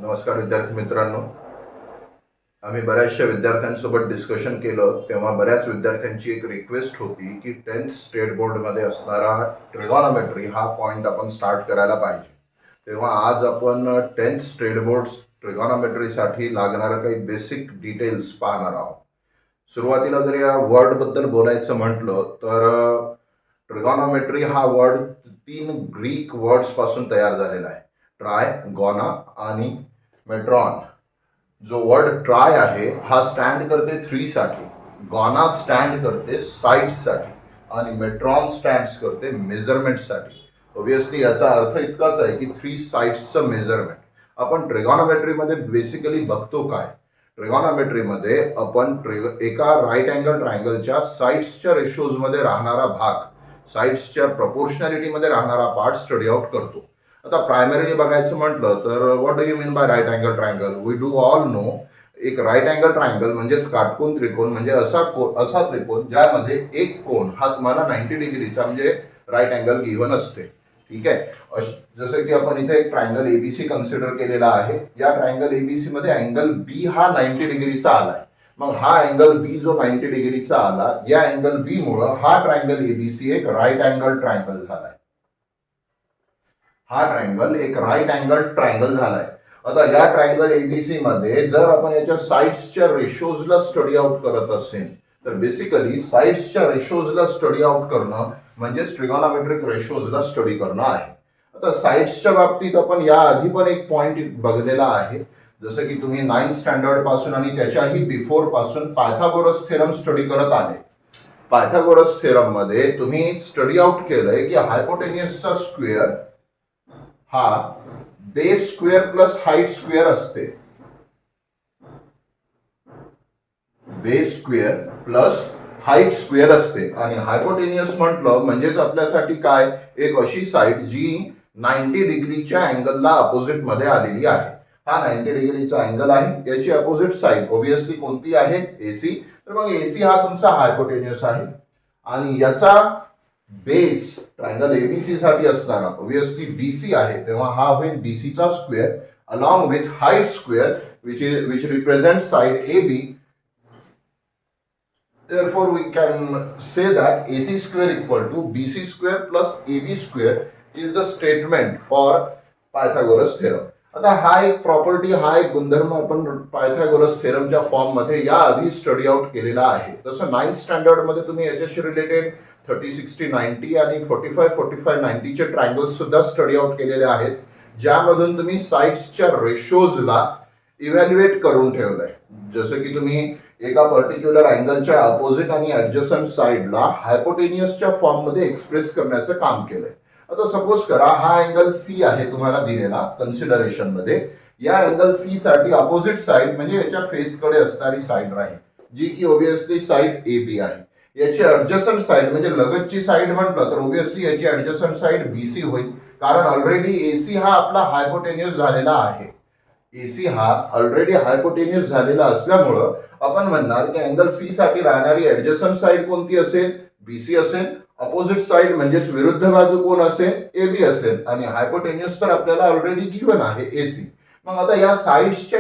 नमस्कार विद्यार्थी मित्रांनो. आम्ही बऱ्याचशा विद्यार्थ्यांसोबत डिस्कशन केलं तेव्हा बऱ्याच विद्यार्थ्यांची एक रिक्वेस्ट होती की 10th स्टेट बोर्डमध्ये असणारा ट्रिगॉनॉमेट्री हा पॉईंट आपण स्टार्ट करायला पाहिजे. तेव्हा आज आपण 10th स्टेट बोर्ड ट्रिगॉनॉमेट्रीसाठी लागणारं काही बेसिक डिटेल्स पाहणार आहोत. सुरुवातीला जर या वर्डबद्दल बोलायचं म्हटलं तर ट्रिगॉनॉमेट्री हा वर्ड 3 ग्रीक वर्ड्सपासून तयार झालेला आहे. ट्राय, गॉना आणि मेट्रॉन. जो वर्ड ट्राय आहे हा स्टँड करते 3 साठी, गॉना स्टँड करते साइड्स साठी आणि मेट्रॉन स्टँड्स करते मेजरमेंटसाठी. ऑब्विसली याचा अर्थ इतकाच आहे की 3 साइड्सचं मेजरमेंट. आपण ट्रिगॉनॉमेट्रीमध्ये बेसिकली बघतो काय? ट्रिगॉनॉमेट्रीमध्ये आपण एका राईट अँगल ट्रायंगलच्या साइड्सच्या रेशोजमध्ये राहणारा भाग, साइड्सच्या प्रपोर्शनॅलिटीमध्ये राहणारा पार्ट स्टडी आउट करतो. आता प्रायमरीली बघायचं म्हटलं तर what do you mean by right angle triangle? We do all no एक राईट अँगल ट्रायंगल म्हणजेच काटकोन त्रिकोण म्हणजे असा त्रिकोण ज्यामध्ये एक कोण हा तुम्हाला 90 डिग्रीचा म्हणजे राईट अँगल गिव्हन असते. ठीक आहे. जसं की आपण इथे एक ट्रायंगल एबीसी कन्सिडर केलेला आहे. या ट्रायंगल एबीसी मध्ये अँगल बी हा 90 डिग्रीचा आलाय. मग हा अँगल बी जो 90 डिग्रीचा आला, या अँगल बी मुळे हा ट्रायंगल एबीसी एक राईट अँगल ट्रायंगल झालाय. हा ट्रायंगल एक राईट अँगल ट्रायंगल झालाय. आता या ट्रायंगल एबीसी मध्ये जर आपण याच्या साइड्सच्या रेशोजला स्टडी आउट करत असेल तर बेसिकली साइड्सच्या रेशोजला स्टडी आउट करणं म्हणजे ट्रिगॉनॉमेट्रिक रेशोजला स्टडी करणं आहे. आता साइड्सच्या बाबतीत आपण या आधी पण एक पॉइंट बघलेला आहे. जसं की तुम्ही 9th स्टँडर्ड पासून आणि त्याच्याही बिफोर पासून पायथागोरस थेरम स्टडी करत आले. पायथागोरस थेरम मध्ये तुम्ही स्टडी आउट केलंय की हायपोटेनियसचा स्क्वेअर हा base square plus height square असते. Base square plus height square असते आणि हायपोटेनियस म्हटलं म्हणजेच आपल्यासाठी काय, एक अशी साइड जी 90 डिग्रीच्या अँगलला अपोजिट मध्ये आलेली आहे. हा 90 डिग्रीचा अँगल आहे. याची अपोजिट साइड ऑब्विसली कोणती आहे? एसी. तर मग एसी हा तुमचा हायपोटेनियस आहे आणि याचा बेस ट्रायंगल एबीसी साठी असणारा ऑब्विसली बीसी आहे. तेव्हा हा होईल बीसीचा square along with height square which represents side AB. Therefore we can say that AC square equal to BC square plus AB square is the statement for Pythagoras theorem. आता हा एक property, हा एक गुणधर्म आपण पायथागोरस थेरमच्या फॉर्म मध्ये या आधी स्टडी आउट केलेला आहे. तसं 9th स्टँडर्ड मध्ये तुम्ही याच्याशी रिलेटेड 30, 60, 90 आणि 45, 45, 90 चे ट्रायंगल्स सुद्धा स्टडी आउट केलेले आहेत, ज्यामधून तुम्ही साइड्सच्या रेशोजला इव्हॅल्युएट करून ठेवलंय. जसं की तुम्ही एका पर्टिक्युलर अँगलच्या अपोजिट आणि ऍडजसंट साइडला हायपोटेनियसच्या फॉर्म मध्ये एक्सप्रेस करण्याचं काम केलंय. आता सपोज करा हा अँगल सी आहे तुम्हाला दिलेला कन्सिडरेशन मध्ये. या अँगल सी साठी अपोजिट साइड म्हणजे याच्या फेसकडे असणारी साइड राहील जी की ऑब्विसली साइड ए बी आहे. याची ऍडजसंट साइड म्हणजे लगतची साइड म्हटलं तर ऑब्विसली याची ऍडजसंट साइड बीसी होईल, कारण ऑलरेडी एसी हा आपला हायपोटेनियस झालेला आहे. एसी हा ऑलरेडी हायपोटेनियस झालेला असल्यामुळं आपण म्हणणार की अँगल सी साठी राहणारी ऍडजसंट साइड कोणती असेल? बीसी असेल. अपोजिट साइड म्हणजेच विरुद्ध बाजू कोण असेल? एबी असेल. आणि हायपोटेनियस तर आपल्याला ऑलरेडी गिव्हन आहे एसी. मग आता या साइड्सच्या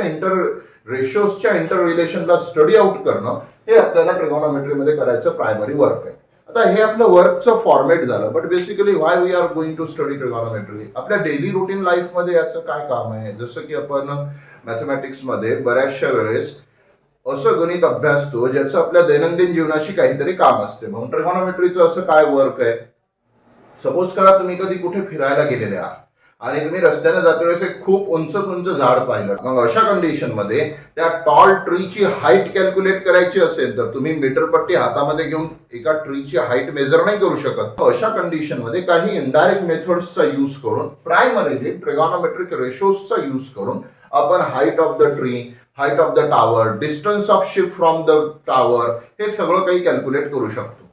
रेशोजच्या इंटर रिलेशनला स्टडी आउट करणं हे आपल्याला ट्रिगोनॉमेट्रीमध्ये करायचं प्रायमरी वर्क आहे. आता हे आपलं वर्कचं फॉर्मॅट झालं. But basically why we are going to study trigonometry? आपल्या डेली रुटीन लाईफमध्ये याचं काय काम आहे? जसं की आपण मॅथमॅटिक्समध्ये बऱ्याचशा वेळेस असं गणित अभ्यासतो ज्याचं आपल्या दैनंदिन जीवनाशी काहीतरी काम असते. म्हणून ट्रिगोनॉमेट्रीचं असं काय वर्क आहे? सपोज करा तुम्ही कधी कुठे फिरायला गेलेले आहात आणि तुम्ही रस्त्याने जाते वेळेस एक खूप उंच उंच झाड पाहिलं. मग अशा कंडिशन मध्ये त्या टॉल ट्रीची हाईट कॅल्क्युलेट करायची असेल तर तुम्ही मीटर पट्टी हातामध्ये घेऊन एका ट्रीची हाईट मेजर नाही करू शकत. अशा कंडिशन मध्ये काही इनडायरेक्ट मेथड्सचा यूज करून, प्रायमरीली ट्रिगोनॉमेट्रिक रेशोजचा यूज करून आपण height of the tree, height of the tower, distance of ship from the tower हे सगळं काही कॅल्क्युलेट करू शकतो.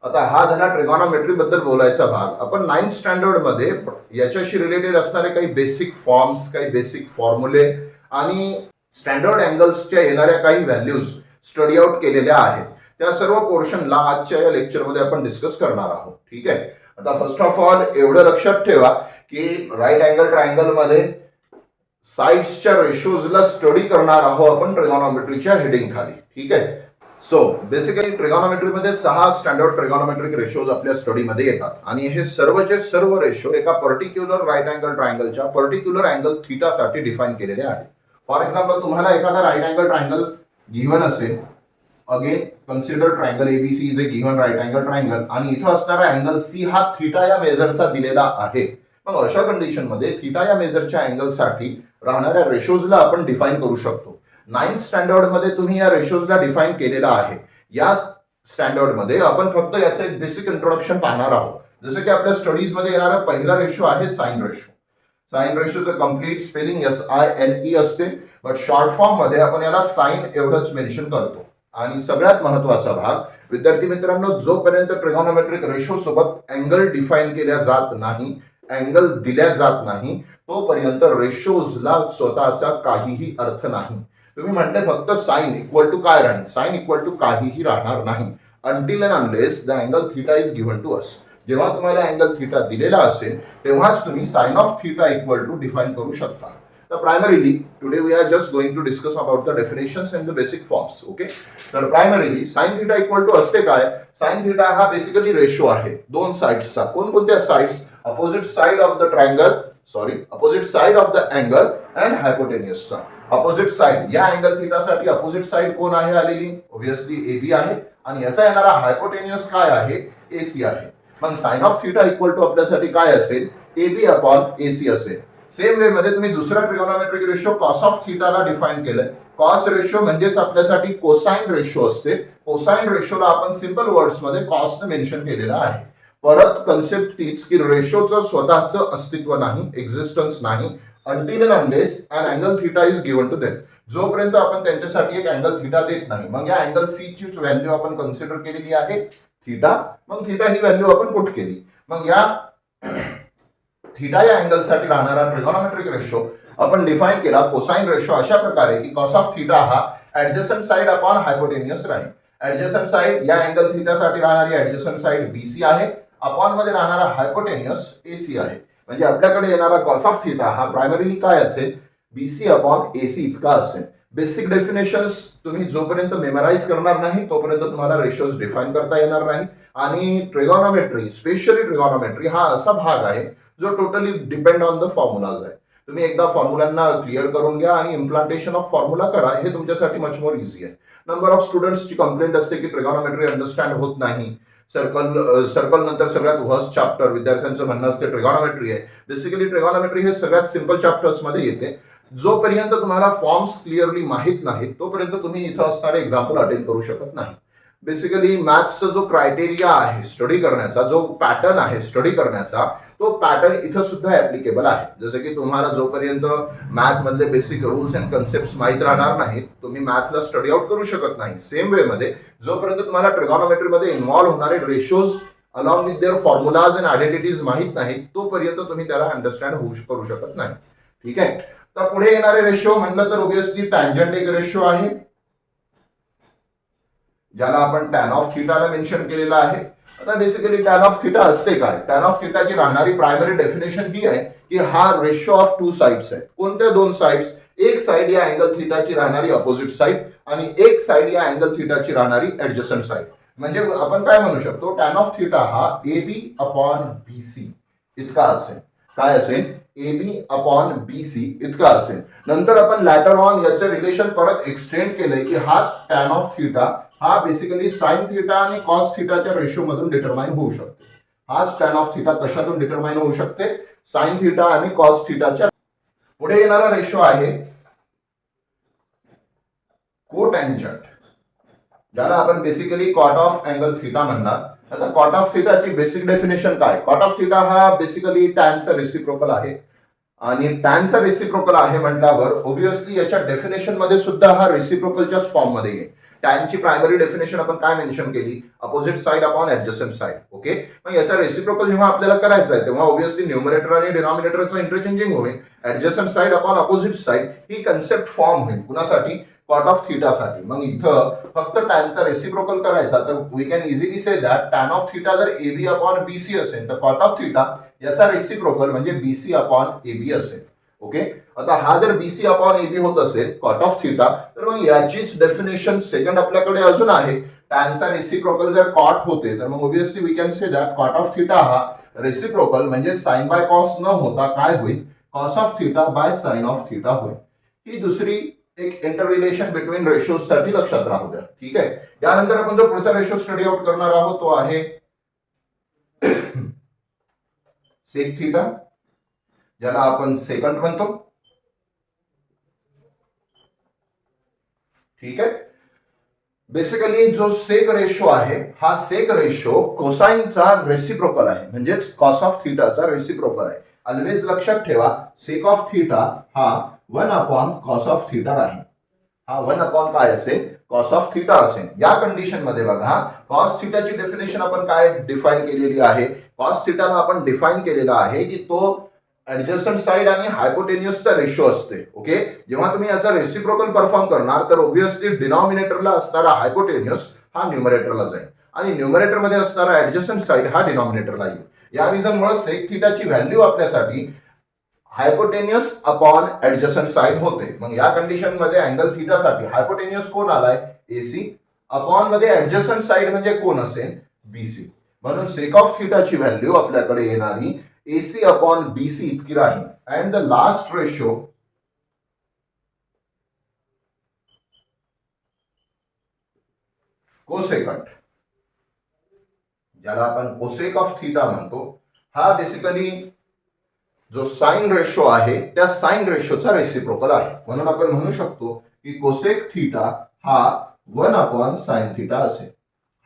आता हा झाला ट्रिगोनॉमेट्री बद्दल बोलायचा भाग. आपण 9th स्टँडर्ड मध्ये याच्याशी रिलेटेड असणारे काही बेसिक फॉर्म्स, काही बेसिक फॉर्म्युले आणि स्टँडर्ड अँगल्सच्या येणाऱ्या काही व्हॅल्यूज स्टडी आउट केलेल्या आहेत. त्या सर्व पोर्शनला आजच्या या लेक्चरमध्ये आपण डिस्कस करणार आहोत. ठीक आहे. आता फर्स्ट ऑफ ऑल एवढं लक्षात ठेवा की राईट अँगल ट्रायंगल मध्ये साइड्सच्या रेशोजला स्टडी करणार आहोत आपण ट्रिगोनॉमेट्रीच्या हेडिंग खाली. ठीक आहे. सो बेसिकली ट्रिगोनॉमेट्रीमध्ये 6 स्टँडर्ड ट्रिगोनॉमेट्रिक रेशोज आपल्या स्टडीमध्ये येतात आणि हे सर्वचे सर्व रेशो एका पर्टिक्युलर राईट अँगल ट्रायंगलच्या पर्टिक्युलर अँगल थीटासाठी डिफाईन केलेले आहेत. फॉर एक्झाम्पल तुम्हाला एखादा राईट अँगल ट्रायंगल गिव्हन असेल, again consider triangle ABC is a given right angle triangle आणि इथं असणारा अँगल सी हा थीटा या मेजरचा दिलेला आहे. मग अशा कंडिशन मध्ये थीटा या मेजरच्या अँगलसाठी राहणाऱ्या रेशोजला आपण डिफाईन करू शकतो. 9th स्टँडर्ड मध्ये तुम्ही या रेशोजला डिफाईन केलेला आहे. या स्टँडर्ड मध्ये आपण फक्त याचे एक बेसिक इंट्रोडक्शन पाहणार आहोत. जसं की आपल्या स्टडीज मध्ये येणारा पहिला रेशो आहे साइन रेशो. साइन रेशोचं कम्प्लीट स्पेलिंग SINE असते, बट शॉर्ट फॉर्म मध्ये आपण याला साइन एवढंच मेन्शन करतो. आणि सगळ्यात महत्वाचा भाग विद्यार्थी मित्रांनो, जोपर्यंत ट्रिगोनॉमेट्रिक रेशो सोबत अँगल डिफाईन केल्या जात नाही, अँगल दिल्या जात नाही, तोपर्यंत रेशोजला स्वतःचा काहीही अर्थ नाही. तुम्ही म्हणते फक्त साइन इक्वल टू काय राहील, साइन इक्वल टू काहीही राहणार नाही until and unless the angle theta is given to us. जेव्हा तुम्हाला अँगल थीटा दिलेला असेल तेव्हाच तुम्ही sine of theta equal to define करू शकता. तर primarily today we are just going to discuss about the definitions and the basic forms. Okay. तर primarily sine theta equal to असते काय, साइन थीटा हा बेसिकली रेशो आहे दोन साइड्सचा. कोणकोणत्या sides? Opposite side of the triangle, opposite side of the angle and हायपोटेन्युसचा. Opposite side या अँगल थीटासाठी ऑपोजिट साइड कोण आहे आलेली? ऑब्विसली AB आहे आणि याचा येणारा हायपोटेन्युस काय आहे? AC आहे. मग sine of theta equal to आपल्यासाठी काय असेल? AB अपॉन AC असेल. सेम वे मध्ये तुम्ही दुसरा ट्रिगोनॉमेट्रिक रेशो कॉस ऑफ थीटाला डिफाईन केलंय. कॉस रेशो म्हणजेच आपल्यासाठी कोसाइन रेशो असते. कोसाइन रेशोला आपण सिंपल वर्ड्स मध्ये कॉस मेन्शन केलेला आहे. परत कन्सेप्ट तीच की रेशोचं स्वतःचं अस्तित्व नाही, एक्झिस्टन्स नाही until and unless an angle theta is given to them. जोपर्यंत आपण त्यांच्यासाठी एक अँगल थीटा देत नाही, मग या अँगल सी ची व्हॅल्यू आपण कन्सिडर केलेली आहे थीटा. मग थीटा ही व्हॅल्यू आपण पुट केली. मग या थीटा या अँगलसाठी राहणारा ट्रिगोनॉमेट्रिक रेशो आपण डिफाईन केला कोसाइन रेशो अशा प्रकारे की कॉस ऑफ थीटा हा ऍडजसंट साइड अपॉन हायपोटेन्युस राहील. ऍडजसंट साइड या अँगल थीटासाठी राहणारी ऍडजसंट साइड BC आहे, अपॉन मध्ये राहणारा हायपोटेन्युस AC आहे. म्हणजे आपल्याकडे येणारा कॉस ऑफ थीटा हा प्रायमरीली काय असेल? BC अपॉन AC इतका असेल. बेसिक डेफिनेशन्स तुम्ही जोपर्यंत मेमराइज करणार नाही तोपर्यंत तुम्हाला रेशोज डिफाईन करता येणार नाही. आणि ट्रिगोनॉमेट्री, स्पेशली ट्रिगोनॉमेट्री हा असा भाग आहे जो totally depend on the formulas आहे. तुम्ही एकदा फॉर्म्युलांना क्लिअर करून घ्या आणि इम्प्लांटेशन ऑफ फॉर्म्युला करा, हे तुमच्यासाठी मच मोर इझी आहे. नंबर ऑफ स्टुडंट्सची कंप्लेंट असते की ट्रिगोनॉमेट्री अंडरस्टँड होत नाही. सर्कल नंतर सगळ्यात वर्स्ट चॅप्टर विद्यार्थ्यांचं म्हणणं असते ट्रिगोनॉमेट्री आहे. बेसिकली ट्रिगोनॉमेट्री हे सगळ्यात सिंपल चॅप्टर्स मध्ये येते. जोपर्यंत तुम्हाला फॉर्म्स क्लिअरली माहीत नाहीत तोपर्यंत तुम्ही इथं असणारे एक्झाम्पल अटेंड करू शकत नाही. बेसिकली मॅथ्सचा जो क्रायटेरिया आहे स्टडी करण्याचा, जो पॅटर्न आहे स्टडी करण्याचा, तो पॅटर्न इथं सुद्धा ऍप्लिकेबल आहे. जसं की तुम्हाला जोपर्यंत मॅथ मधले बेसिक रूल्स अँड कन्सेप्ट माहीत राहणार नाहीत तुम्ही मॅथला स्टडी आउट करू शकत नाही. सेम वे मध्ये जोपर्यंत तुम्हाला ट्रिगोनॉमेट्री मध्ये इन्व्हॉल्व्ह होणारे ratios along with their formulas and identities माहीत नाहीत तोपर्यंत तुम्ही त्याला अंडरस्टँड करू शकत नाही. ठीक आहे. तर पुढे येणारे रेशो म्हटलं तर ऑब्विसली टँजंट एक रेशो आहे ज्याला आपण टॅन ऑफ थीटाला मेन्शन केलेला आहे. आता बेसिकली टॅन ऑफ थीटा असते काय? टॅन ऑफ थीटाची राहणारी प्रायमरी डेफिनेशन ही आहे की हा रेशो ऑफ टू साइड्स आहे. कोणत्या दोन साइड्स? एक साइड या अँगल थीटाची राहणारी अपोजिट साइड आणि एक साइड या अँगल थीटाची राहणारी ऍडजसंट साइड. म्हणजे आपण काय म्हणू शकतो? टॅन ऑफ थीटा हा AB अपॉन BC इतका असेल. काय असेल? AB अपॉन BC इतका असेल. नंतर आपण लॅटर ऑन याचे रिलेशन परत एक्सटेंड केलंय की हाच टॅन ऑफ थीटा हा बेसिकली साइन थीटा आणि कॉस थीटाच्या रेशो मधून डिटरमाइन होऊ शकते. हाच टॅन ऑफ थीटा कशातून डिटरमाइन होऊ शकते? साइन थीटा आणि कॉस थीटाच्या. पुढे येणारा रेशो आहे कोटँजंट, ज्याला आपण basically cot of angle theta म्हणणार. आता कॉट ऑफ थीटाची बेसिक डेफिनेशन काय? कॉट ऑफ थीटा हा बेसिकली टॅनचा रेसिप्रोकल आहे आणि टॅनचा रेसिप्रोकल आहे म्हटल्यावर ऑब्विसली याच्या डेफिनेशन मध्ये सुद्धा हा रेसिप्रोकलच्याच फॉर्म मध्ये येईल. टॅनची प्रायमरी डेफिनेशन आपण काय मेन्शन केली? Opposite side upon adjacent side. Okay. मग याचा रेसिप्रोकल जेव्हा आपल्याला करायचा आहे तेव्हा ऑब्विसली न्यूमरेटर आणि डिनॉमिनेटरचं इंटरचेंजिंग होईल. Adjacent side upon opposite side ही कन्सेप्ट फॉर्म होईल. कुणासाठी? कॉट ऑफ थीटासाठी. मग इथं फक्त टॅनचा रेसिप्रोकल करायचा तर we can easily say that tan of theta जर AB अपॉन BC असेल तर कॉट ऑफ थीटा याचा रेसिप्रोकल म्हणजे BC अपॉन AB असेल. ओके. आता हा जर बीसी अपॉन एबी होत असेल कॉट ऑफ थिटा, तर मग याचीच डेफिनेशन सेकंड आपल्याकडे अजून आहे. टॅनचा रेसिप्रोकल जर कॉट होते तर मग obviously we can say that cot of theta हा रेसिप्रोकल म्हणजे साइन बाय कॉस न होता काय होईल, cos of theta by sine of theta होईल. ही दुसरी एक इंटररिलेशन बिटवीन रेशोज साठी लक्षात राहू द्या. ठीक आहे. यानंतर आपण जो पुढचा रेशो स्टडी आउट करणार आहोत तो आहे सेक थिटा, ज्याला आपण सेकंड म्हणतो. ठीक आहे. बेसिकली जो सेक रेशो आहे हा सेक रेशो कोसाइनचा रेसिप्रोकल आहे, म्हणजेच कॉस ऑफ थिटाचा रेसिप्रोकल आहे. ऑलवेज लक्षात ठेवा सेक ऑफ थिटा हा 1 अपॉन कॉस ऑफ थिटा राहील. हा 1 अपॉन काय असेल, कॉस ऑफ थिटा असेल. या कंडिशन मध्ये बघा कॉस थिटाची डेफिनेशन आपण काय डिफाइन केलेली आहे, कॉस थिटाला आपण डिफाइन केलेला आहे की तो ऍडजस्टंट साइड आणि हायपोटेन्युसचा रेशो असते. ओके. जेव्हा तुम्ही याचा रेसिप्रोकल परफॉर्म करणार तर ऑब्विसली डिनॉमिनेटरला असणारा हायपोटेन्युस हा न्यूमरेटरला जाईल आणि न्यूमरेटर मध्ये असणारा ऍडजस्टंट साइड हा डिनॉमिनेटरला येईल. या रिझनमुळे सेक थिटाची व्हॅल्यू आपल्यासाठी हायपोटेन्युस अपॉन ऍडजस्टंट साइड होते. मग या कंडिशन मध्ये अँगल थिटासाठी हायपोटेन्युस कोण आलाय, एसी, अपॉन मध्ये ऍडजस्टंट साइड म्हणजे कोण असेल, बीसी. म्हणून सेक ऑफ थिटाची व्हॅल्यू आपल्याकडे येणारी AC अपॉन BC इतकी राहील. अँड द लास्ट रेशो कोसेकंट, ज्याला आपण कोसेक ऑफ थिटा म्हणतो, हा बेसिकली जो साइन रेशो आहे त्या साइन रेशोचा रेसिप्रोकल आहे. म्हणून आपण म्हणू शकतो की कोसेक थिटा हा 1 अपॉन साइन थिटा असेल.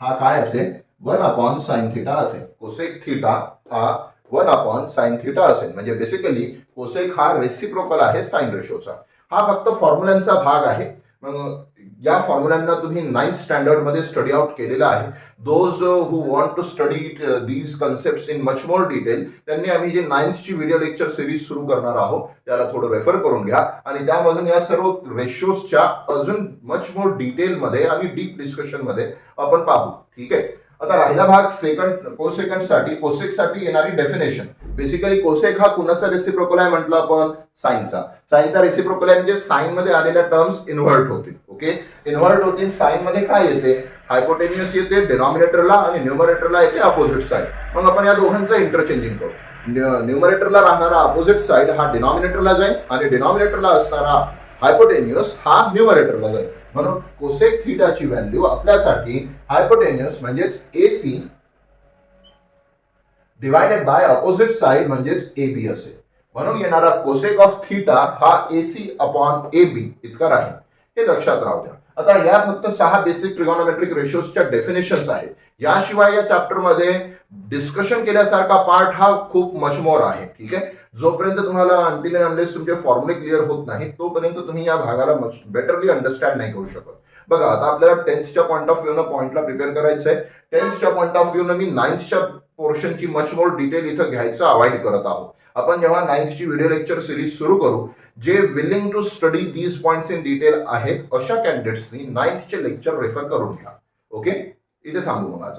हा काय असेल, 1 अपॉन साइन थिटा असेल. कोसेक थिटा हा 1 अपॉन साइन थिटा असेल. म्हणजे बेसिकली कोसेक हा रेसिप्रोकल आहे साइन रेशोचा. हा फक्त फॉर्म्युलांचा भाग आहे. मग या फॉर्म्युलांना तुम्ही 9th स्टँडर्ड मध्ये स्टडी आउट केलेला आहे. Those who want to study these concept in much more detail, त्यांनी आम्ही जे 9th ची व्हिडिओ लेक्चर सिरीज सुरू करणार आहोत त्याला थोडं रेफर करून घ्या आणि त्यामधून या सर्व रेशोजच्या अजून मच मोर डिटेल मध्ये आणि डीप डिस्कशन मध्ये आपण पाहू. ठीक आहे. आता राहिला भाग सेकंड कोसेकंड साठी. कोसेक साठी येणारी डेफिनेशन, बेसिकली कोसेक हा कुणाचा रेसिप्रोकल आहे म्हटलं आपण, साइनचा. साइनचा रेसिप्रोकल आहे म्हणजे साइन मध्ये आलेल्या टर्म्स इन्व्हर्ट होतील. ओके. इन्व्हर्ट होतील. साइन मध्ये काय येते, हायपोटेन्युस येते डिनॉमिनेटरला आणि न्यूमरेटरला येते अपोजिट साइड. मग आपण या दोघांचं इंटरचेंजिंग करू. न्यूमरेटरला राहणारा अपोजिट साइड हा डिनॉमिनेटरला जाईल आणि डिनॉमिनेटरला असणारा हायपोटेन्युस हा न्यूमरेटरला जाईल. म्हणून कोसेक थिटाची व्हॅल्यू आपल्यासाठी हायपोटेन्युस म्हणजेच AC divided by opposite side म्हणजेच AB असेल. म्हणून येणारा कोसेक ऑफ थिटा हा AC अपॉन AB इतका राहील. हे लक्षात राहू द्या. आता या फक्त 6 बेसिक ट्रिगोनोमेट्रिक रेशोजच्या डेफिनेशन्स आहेत. याशिवाय या चॅप्टर मध्ये डिस्कशन केल्यासारखा पार्ट हा खूप मच मोर आहे. ठीक आहे. जोपर्यंत तुम्हाला अनटिल अँड अनलेस तुमचे फॉर्म्युले क्लिअर होत नाही तोपर्यंत तुम्ही या भागाला मच बेटरली अंडरस्टँड नाही करू शकत. बघा आता आपल्याला 10thच्या पॉईंट ऑफ व्ह्यूनं पॉईंटला प्रिपेअर करायचं आहे. 10thच्या पॉईंट ऑफ व्ह्यूनं मी 9thच्या पोर्शनची मच मोर डिटेल इथं घ्यायचं अवॉइड करत आहोत. आपण जेव्हा 9thची व्हिडिओ लेक्चर सिरीज सुरू करू, जे willing to study these points in detail आहेत अशा कॅन्डिडेट्सनी 9thचे लेक्चर रेफर करून घ्या. ओके. इथे थांबू मग आज.